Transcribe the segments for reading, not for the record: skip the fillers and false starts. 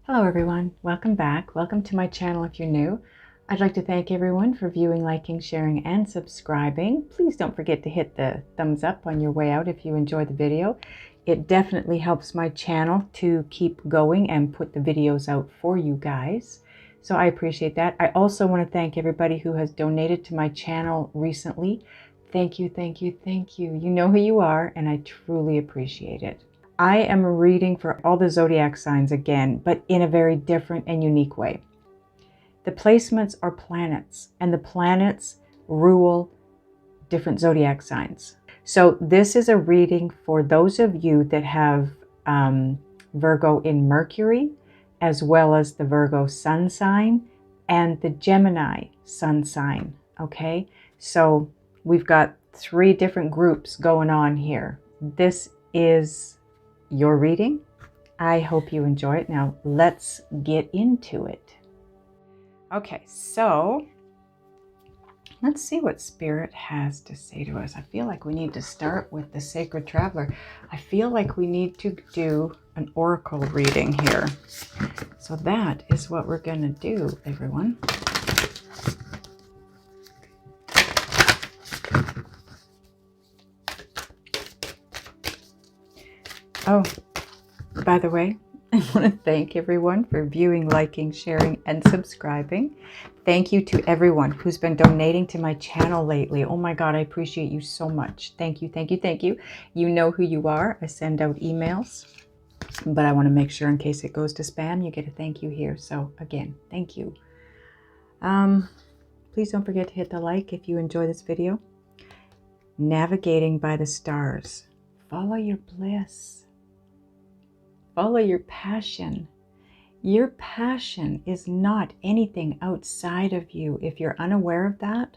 Hello everyone, welcome back. Welcome to my channel if you're new. I'd like to thank everyone for viewing, liking, sharing, and subscribing. Please don't forget to hit the thumbs up on your way out if you enjoyed the video. It definitely helps my channel to keep going and put the videos out for you guys. So I appreciate that. I also want to thank everybody who has donated to my channel recently. Thank you, thank you, thank you. You know who you are, and I truly appreciate it. I am reading for all the zodiac signs again, but in a very different and unique way. The placements are planets, and the planets rule different zodiac signs. So this is a reading for those of you that have Virgo in Mercury, as well as the Virgo sun sign and the Gemini sun sign. Okay, so we've got 3 different groups going on here. This is your reading. I hope you enjoy it. Now let's get into it. Okay, so let's see what Spirit has to say to us. I feel like we need to start with the Sacred Traveler. I feel like we need to do an oracle reading here. So that is what we're going to do, everyone. Oh, by the way, I want to thank everyone for viewing, liking, sharing, and subscribing. Thank you to everyone who's been donating to my channel lately. Oh my God, I appreciate you so much. Thank you, thank you, thank you. You know who you are. I send out emails, but I want to make sure in case it goes to spam, you get a thank you here. So again, thank you. Please don't forget to hit the like if you enjoy this video. Navigating by the stars. Follow your bliss. Follow your passion. Your passion is not anything outside of you. If you're unaware of that,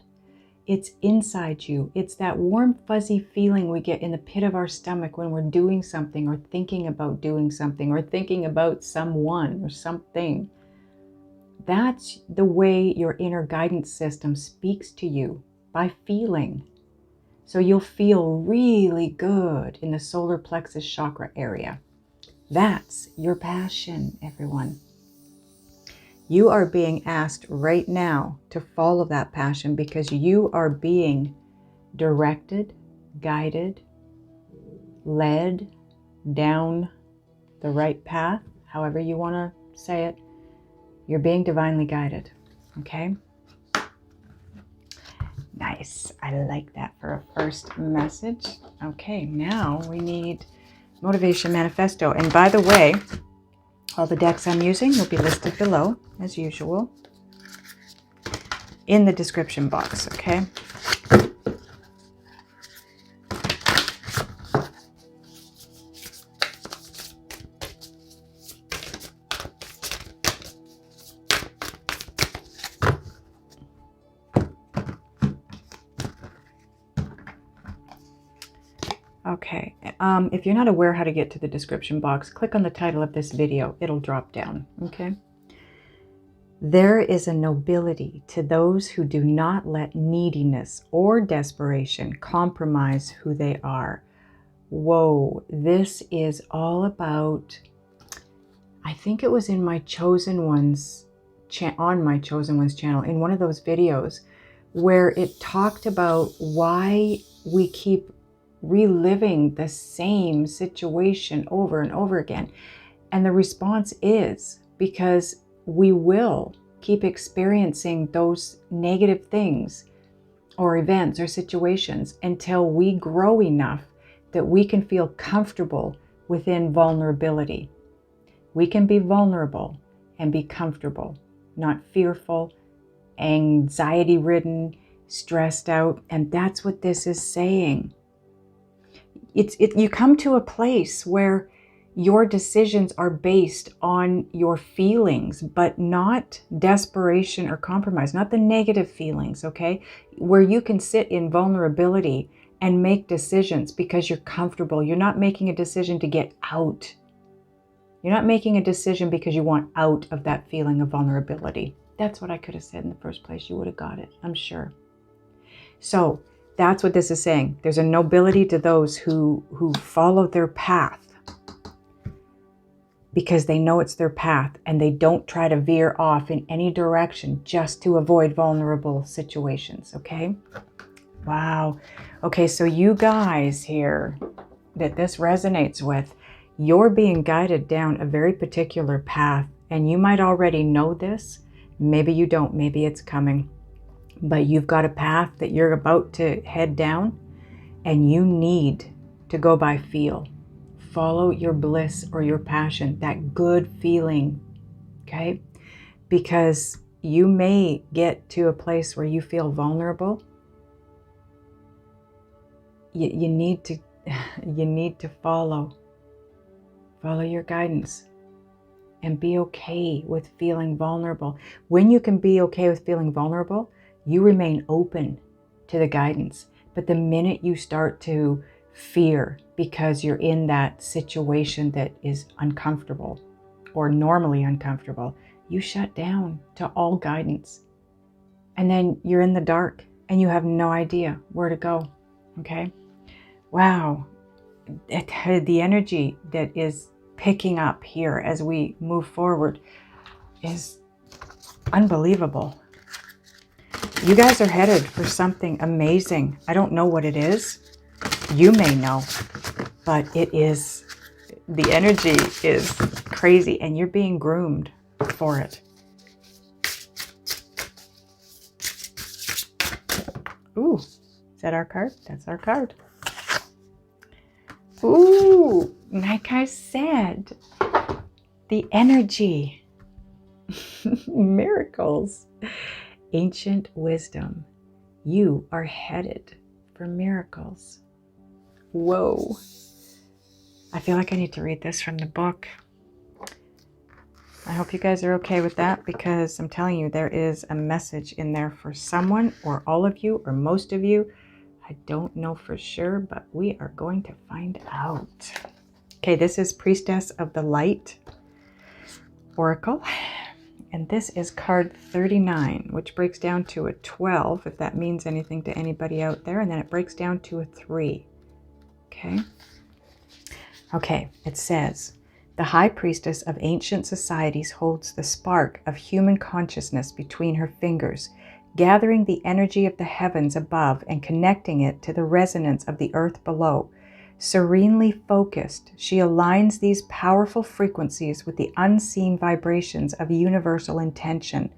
it's inside you. It's that warm, fuzzy feeling we get in the pit of our stomach when we're doing something or thinking about doing something or thinking about someone or something. That's the way your inner guidance system speaks to you, by feeling. So you'll feel really good in the solar plexus chakra area. That's your passion, everyone. You are being asked right now to follow that passion because you are being directed, guided, led down the right path, however you want to say it. You're being divinely guided, okay? Nice. I like that for a first message. Okay, now we need Motivation Manifesto. And by the way, all the decks I'm using will be listed below, as usual, in the description box, okay? Okay, if you're not aware how to get to the description box, click on the title of this video. It'll drop down, okay? There is a nobility to those who do not let neediness or desperation compromise who they are. Whoa, this is all about, I think it was in my Chosen Ones, on my Chosen Ones channel, in one of those videos, where it talked about why we keep reliving the same situation over and over again. And the response is because we will keep experiencing those negative things or events or situations until we grow enough that we can feel comfortable within vulnerability. We can be vulnerable and be comfortable, not fearful, anxiety-ridden, stressed out. And that's what this is saying. You come to a place where your decisions are based on your feelings, but not desperation or compromise, not the negative feelings, okay? Where you can sit in vulnerability and make decisions because you're comfortable. You're not making a decision to get out. You're not making a decision because you want out of that feeling of vulnerability. That's what I could have said in the first place. You would have got it, I'm sure. So that's what this is saying. There's a nobility to those who follow their path. because they know it's their path and they don't try to veer off in any direction just to avoid vulnerable situations, okay? Wow. Okay, so you guys here that this resonates with, you're being guided down a very particular path, and you might already know this. Maybe you don't, maybe it's coming. But you've got a path that you're about to head down, and you need to go by feel. Follow your bliss or your passion, that good feeling, okay? Because you may get to a place where you feel vulnerable. You need to follow your guidance and be okay with feeling vulnerable. When you can be okay with feeling vulnerable, you remain open to the guidance. But the minute you start to fear because you're in that situation that is uncomfortable or normally uncomfortable, you shut down to all guidance. And then you're in the dark and you have no idea where to go, okay? Wow, the energy that is picking up here as we move forward is unbelievable. You guys are headed for something amazing. I don't know what it is. You may know, but it is, the energy is crazy and you're being groomed for it. Ooh, is that our card? That's our card. Ooh, like I said, the energy, miracles, ancient wisdom. You are headed for miracles. Whoa. I feel like I need to read this from the book. I hope you guys are okay with that, because I'm telling you, there is a message in there for someone, or all of you, or most of you. I don't know for sure, but we are going to find out. Okay, this is Priestess of the Light Oracle. And this is card 39, which breaks down to a 12, if that means anything to anybody out there. And then it breaks down to a 3. Okay. Okay, it says, the High Priestess of ancient societies holds the spark of human consciousness between her fingers, gathering the energy of the heavens above and connecting it to the resonance of the earth below. Serenely focused, she aligns these powerful frequencies with the unseen vibrations of universal intention.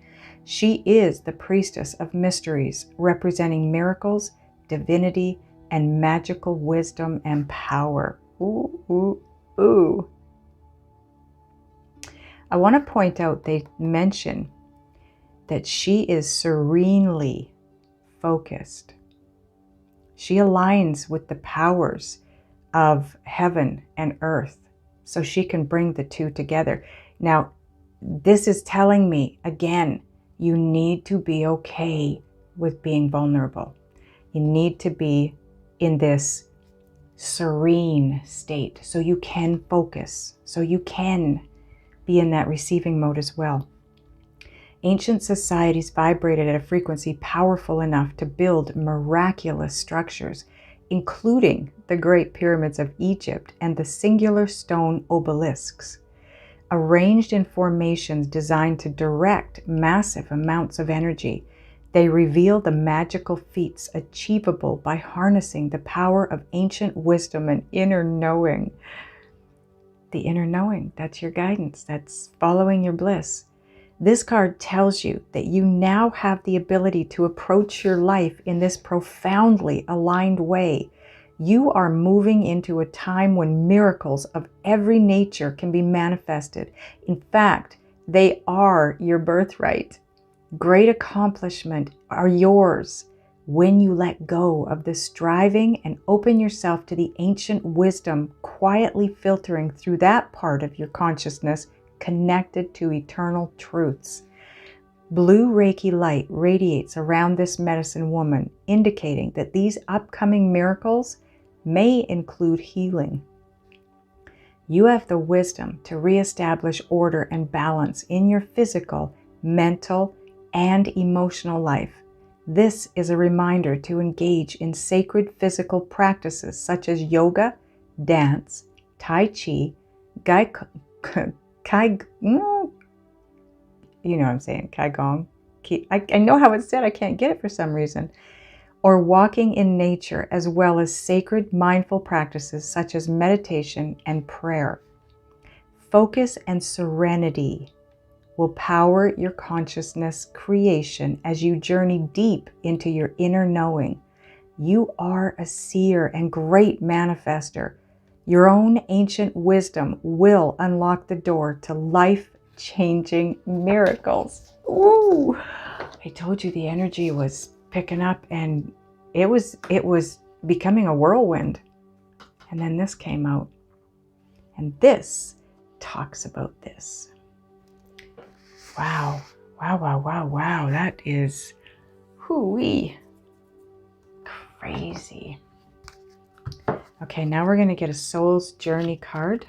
She is the priestess of mysteries, representing miracles, divinity, and magical wisdom and power. Ooh, ooh, ooh. I want to point out, they mention that she is serenely focused. She aligns with the powers of heaven and earth, so she can bring the two together. Now, this is telling me, again, you need to be okay with being vulnerable. You need to be in this serene state so you can focus, so you can be in that receiving mode as well. Ancient societies vibrated at a frequency powerful enough to build miraculous structures, including the Great Pyramids of Egypt and the singular stone obelisks. Arranged in formations designed to direct massive amounts of energy, they reveal the magical feats achievable by harnessing the power of ancient wisdom and inner knowing. The inner knowing, that's your guidance, that's following your bliss. This card tells you that you now have the ability to approach your life in this profoundly aligned way. You are moving into a time when miracles of every nature can be manifested. In fact, they are your birthright. Great accomplishment are yours when you let go of the striving and open yourself to the ancient wisdom quietly filtering through that part of your consciousness connected to eternal truths. Blue Reiki light radiates around this medicine woman, indicating that these upcoming miracles may include healing. You have the wisdom to reestablish order and balance in your physical, mental, and emotional life. This is a reminder to engage in sacred physical practices such as yoga, dance, tai chi, You know what I'm saying, Qigong. I know how it's said, I can't get it for some reason. Or walking in nature, as well as sacred mindful practices such as meditation and prayer. Focus and serenity will power your consciousness creation as you journey deep into your inner knowing. You are a seer and great manifester. Your own ancient wisdom will unlock the door to life-changing miracles. Ooh, I told you the energy was picking up, and it was becoming a whirlwind. And then this came out. And this talks about this. Wow. Wow, wow, wow, wow. That is hoo-wee. Crazy. Okay, now we're going to get a Soul's Journey card.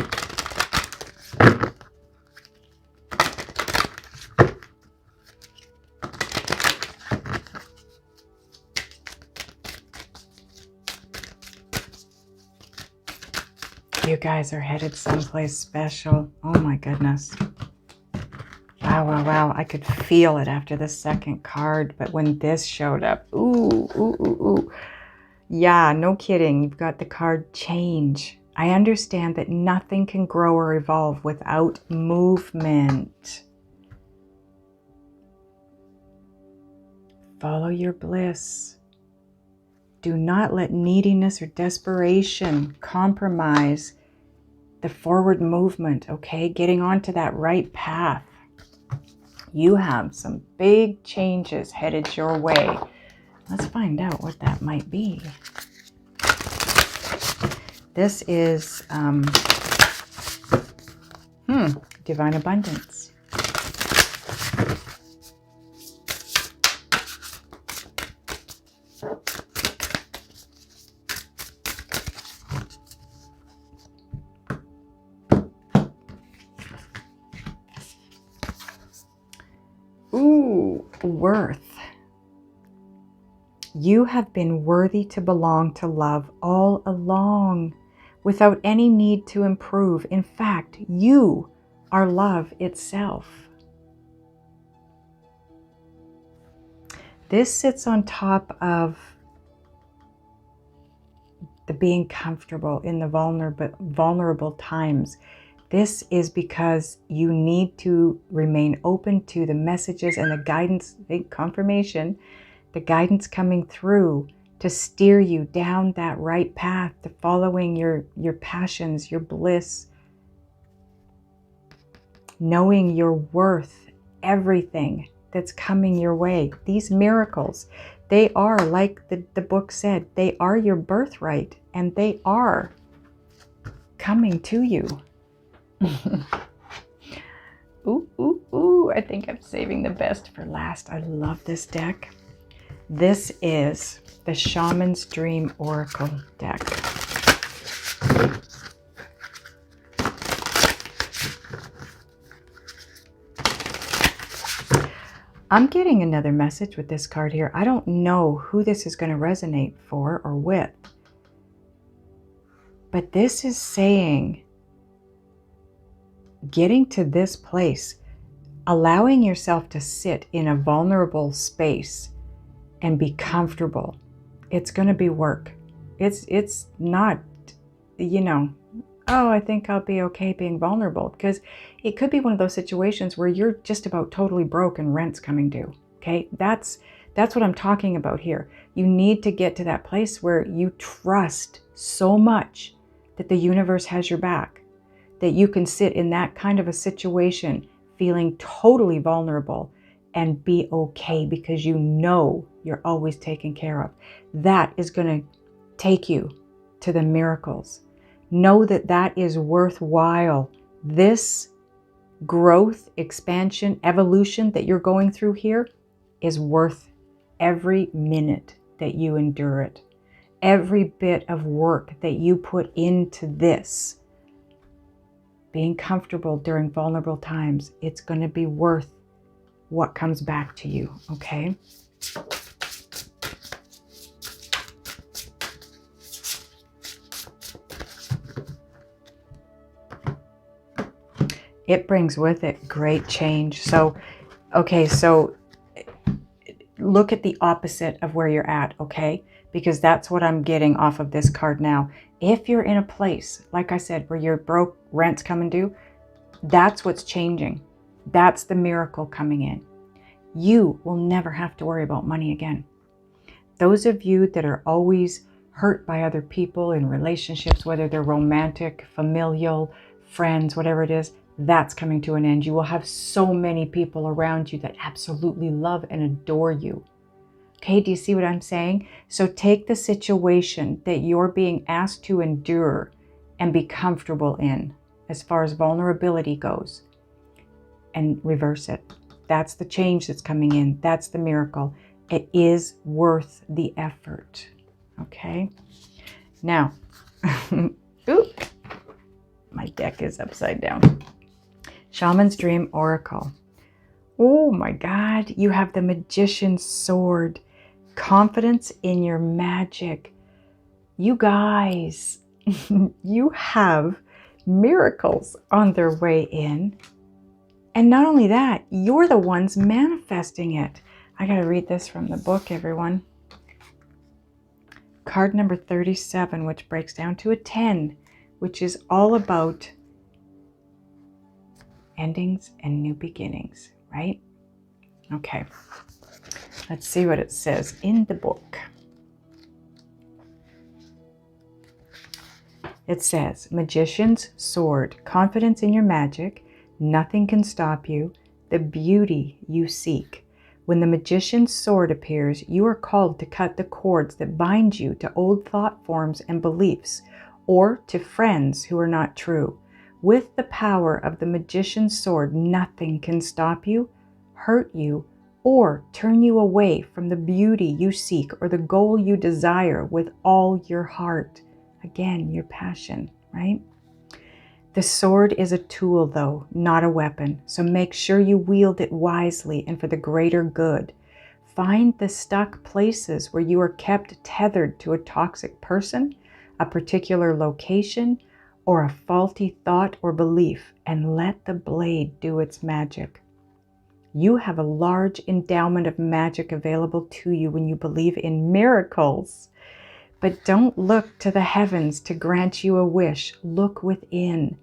You guys are headed someplace special. Oh my goodness. Wow, wow, wow. I could feel it after the second card, but when this showed up, ooh, ooh, ooh, ooh. Yeah, no kidding. You've got the card change. I understand that nothing can grow or evolve without movement. Follow your bliss. Do not let neediness or desperation compromise the forward movement, okay? Getting onto that right path. You have some big changes headed your way. Let's find out what that might be. This is divine abundance. Ooh, worth. You have been worthy to belong to love all along, without any need to improve. In fact, you are love itself. This sits on top of the being comfortable in the vulnerable times. This is because you need to remain open to the messages and the guidance, confirmation, the guidance coming through to steer you down that right path, to following your passions, your bliss, knowing your worth, everything that's coming your way. These miracles, they are, like the book said, they are your birthright, and they are coming to you. Ooh, ooh, ooh, I think I'm saving the best for last. I love this deck. This is the Shaman's Dream Oracle deck. I'm getting another message with this card here. I don't know who this is going to resonate for or with, but this is saying getting to this place, allowing yourself to sit in a vulnerable space and be comfortable. It's going to be work. It's not, you know, oh, I think I'll be okay being vulnerable, because it could be one of those situations where you're just about totally broke and rent's coming due. Okay, that's what I'm talking about here. You need to get to that place where you trust so much that the universe has your back, that you can sit in that kind of a situation feeling totally vulnerable and be okay, because you know you're always taken care of. That is going to take you to the miracles. Know that that is worthwhile. This growth, expansion, evolution that you're going through here is worth every minute that you endure it. Every bit of work that you put into this. Being comfortable during vulnerable times, it's going to be worth what comes back to you, okay? it brings with it great change. So, okay, so look at the opposite of where you're at, okay? Because that's what I'm getting off of this card now. If you're in a place, like I said, where you're broke, rent's coming due, that's what's changing. That's the miracle coming in. You will never have to worry about money again. Those of you that are always hurt by other people in relationships, whether they're romantic, familial, friends, whatever it is, that's coming to an end. You will have so many people around you that absolutely love and adore you. Okay, do you see what I'm saying? So take the situation that you're being asked to endure and be comfortable in as far as vulnerability goes and reverse it. That's the change that's coming in. That's the miracle. It is worth the effort. Okay. Now, ooh, my deck is upside down. Shaman's Dream Oracle. Oh my God, you have the Magician's Sword. Confidence in your magic. You guys, you have miracles on their way in. And not only that, you're the ones manifesting it. I got to read this from the book, everyone. Card number 37, which breaks down to a 10, which is all about endings and new beginnings, right? Okay. Let's see what it says in the book. It says, Magician's Sword, confidence in your magic, nothing can stop you, the beauty you seek. When the Magician's Sword appears, you are called to cut the cords that bind you to old thought forms and beliefs, or to friends who are not true. With the power of the Magician's Sword, nothing can stop you, hurt you, or turn you away from the beauty you seek or the goal you desire with all your heart. Again, your passion, right? The sword is a tool, though, not a weapon, so make sure you wield it wisely and for the greater good. Find the stuck places where you are kept tethered to a toxic person, a particular location, or a faulty thought or belief, and let the blade do its magic. You have a large endowment of magic available to you when you believe in miracles. But don't look to the heavens to grant you a wish. Look within.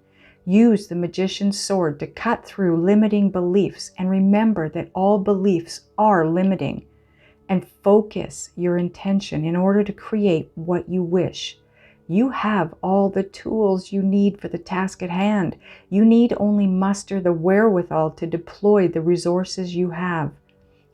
Use the Magician's Sword to cut through limiting beliefs and remember that all beliefs are limiting. And focus your intention in order to create what you wish. You have all the tools you need for the task at hand. You need only muster the wherewithal to deploy the resources you have.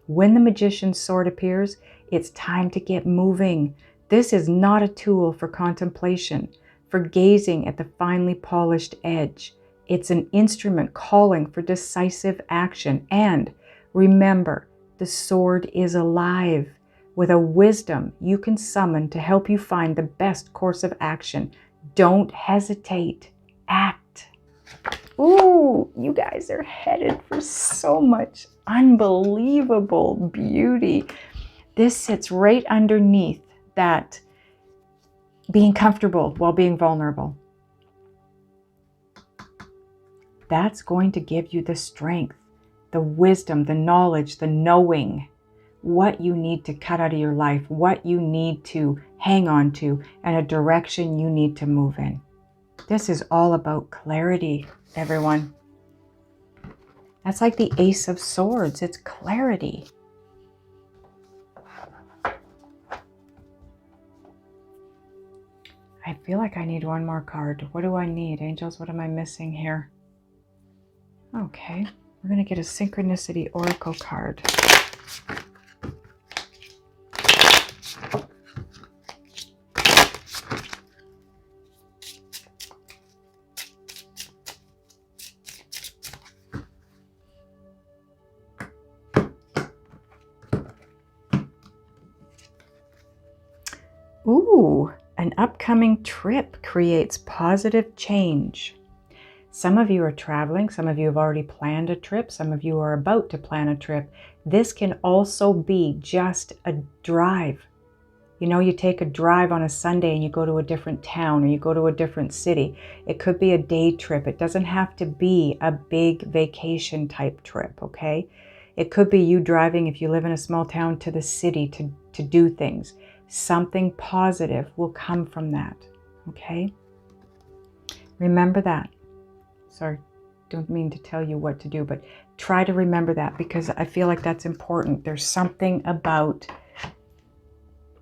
When the Magician's Sword appears, it's time to get moving. This is not a tool for contemplation, for gazing at the finely polished edge. It's an instrument calling for decisive action. And remember, the sword is alive, with a wisdom you can summon to help you find the best course of action. Don't hesitate. Act. Ooh, you guys are headed for so much unbelievable beauty. This sits right underneath that being comfortable while being vulnerable. That's going to give you the strength, the wisdom, the knowledge, the knowing what you need to cut out of your life, what you need to hang on to, and a direction you need to move in. This is all about clarity, everyone. That's like the Ace of Swords. It's clarity. I feel like I need one more card. What do I need? Angels, what am I missing here? Okay, we're going to get a Synchronicity Oracle card. Ooh, an upcoming trip creates positive change. Some of you are traveling, some of you have already planned a trip, some of you are about to plan a trip. This can also be just a drive You know, you take a drive on a Sunday and you go to a different town or you go to a different city. It could be a day trip. It doesn't have to be a big vacation type trip, okay? It could be you driving, if you live in a small town, to the city to do things. Something positive will come from that, okay? Remember that. Sorry, don't mean to tell you what to do, but try to remember that, because I feel like that's important. There's something about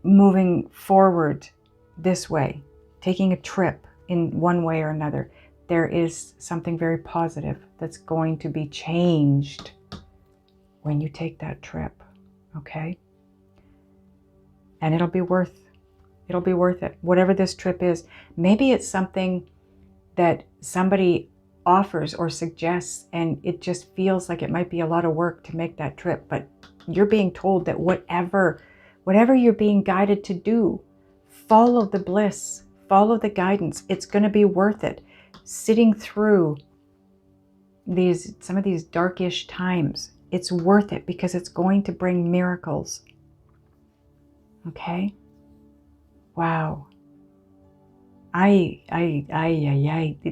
moving forward this way, taking a trip in one way or another. There is something very positive that's going to be changed when you take that trip, okay? And it'll be worth it. Whatever this trip is, maybe it's something that somebody offers or suggests and it just feels like it might be a lot of work to make that trip, but you're being told that whatever you're being guided to do, follow the bliss, follow the guidance. It's going to be worth it. Sitting through some of these darkish times, it's worth it because it's going to bring miracles. Okay? Wow. The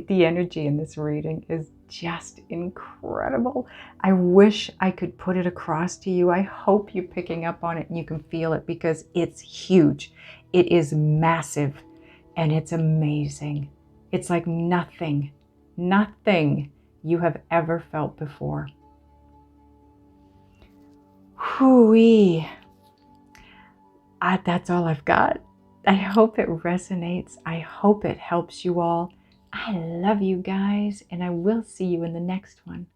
energy in this reading is just incredible. I wish I could put it across to you. I hope you're picking up on it and you can feel it, because it's huge. It is massive and it's amazing. It's like nothing you have ever felt before. Hoo-wee. That's all I've got. I hope it resonates. I hope it helps you all. I love you guys, and I will see you in the next one.